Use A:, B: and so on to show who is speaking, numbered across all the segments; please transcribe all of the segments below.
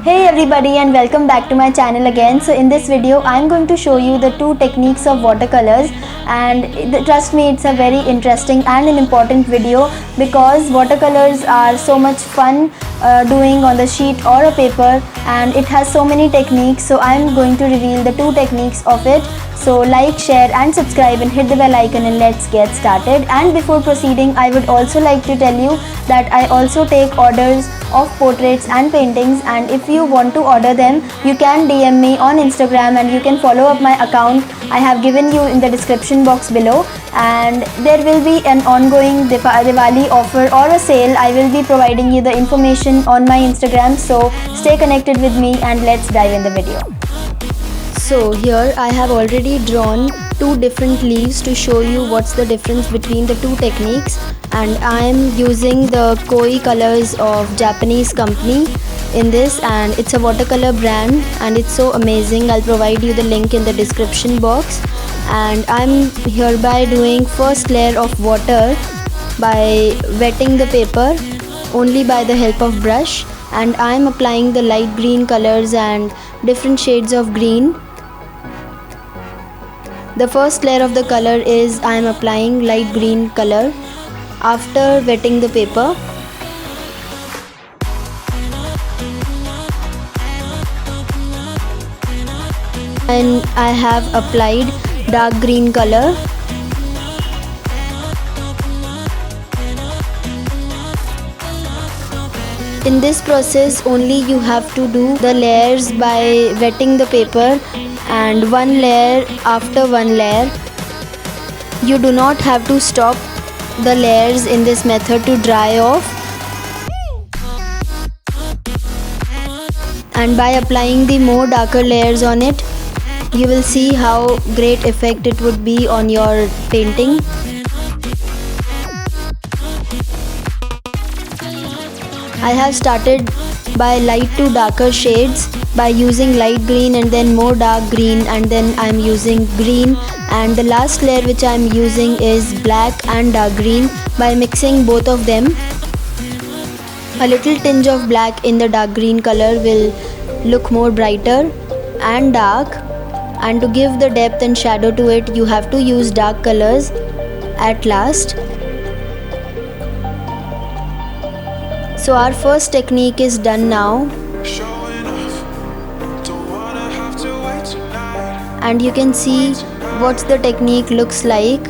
A: Hey everybody, and welcome back to my channel again. So in this video I'm going to show you the two techniques of watercolors, and trust me, it's a very interesting and an important video because watercolors are so much fun doing on the sheet or a paper, and it has so many techniques. So I'm going to reveal the two techniques of it. So like, share and subscribe and hit the bell icon, and let's get started. And before proceeding, I would also like to tell you that I also take orders of portraits and paintings, and if you want to order them, you can DM me on Instagram and you can follow up my account. I have given you in the description box below, and there will be an ongoing Diwali offer or a sale. I will be providing you the information on my Instagram, so stay connected with me and let's dive in the video. So here I have already drawn two different leaves to show you what's the difference between the two techniques, and I am using the Koi colors of Japanese company in this, and it's a watercolor brand and it's so amazing. I'll provide you the link in the description box. And I'm hereby doing first layer of water by wetting the paper only by the help of brush, and I'm applying the light green colors and different shades of green. The first layer of the color is I am applying light green color after wetting the paper. And I have applied dark green color. In this process only you have to do the layers by wetting the paper, and one layer after one layer. You do not have to stop the layers in this method to dry off. And by applying the more darker layers on it, you will see how great effect it would be on your painting. I have started by light to darker shades by using light green and then more dark green, and then I am using green, and the last layer which I am using is black and dark green. By mixing both of them, a little tinge of black in the dark green color will look more brighter and dark, and to give the depth and shadow to it you have to use dark colors at last. So our first technique is done now, and you can see what the technique looks like.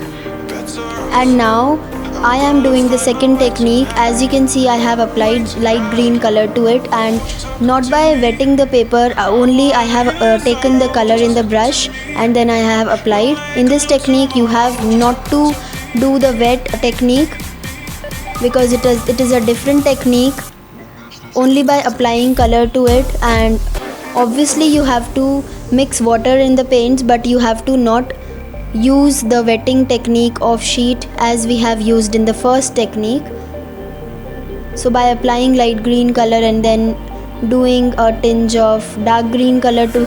A: And now I am doing the second technique. As you can see, I have applied light green color to it, and not by wetting the paper only, I have taken the color in the brush and then I have applied. In this technique you have not to do the wet technique because it is a different technique, only by applying color to it. And obviously you have to mix water in the paints, but you have to not use the wetting technique of sheet as we have used in the first technique. So by applying light green color and then doing a tinge of dark green color to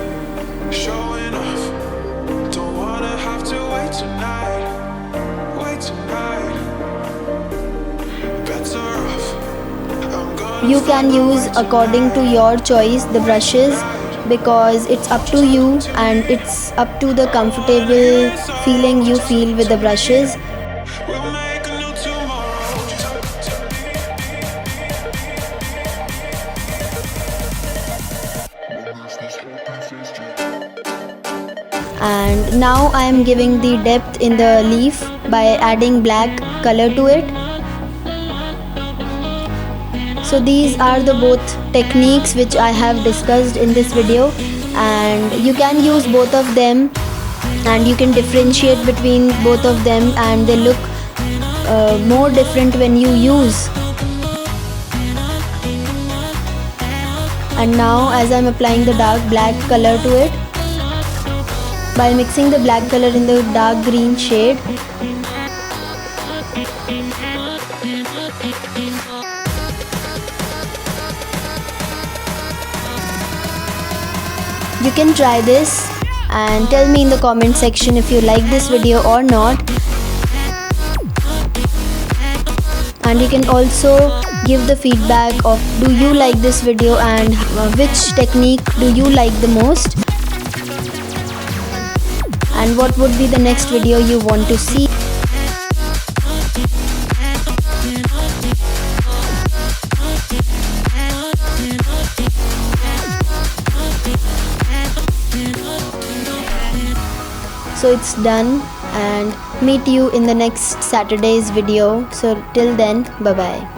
A: you can use according to your choice the brushes, because it's up to you and it's up to the comfortable feeling you feel with the brushes. And now I am giving the depth in the leaf by adding black color to it. So these are the both techniques which I have discussed in this video, and you can use both of them and you can differentiate between both of them, and they look more different when you use. And now as I am applying the dark black color to it, by mixing the black color in the dark green shade, you can try this and tell me in the comment section if you like this video or not. and you can also give the feedback of do you like this video and which technique do you like the most, and what would be the next video you want to see. So it's done, and meet you in the next Saturday's video. So till then, bye bye.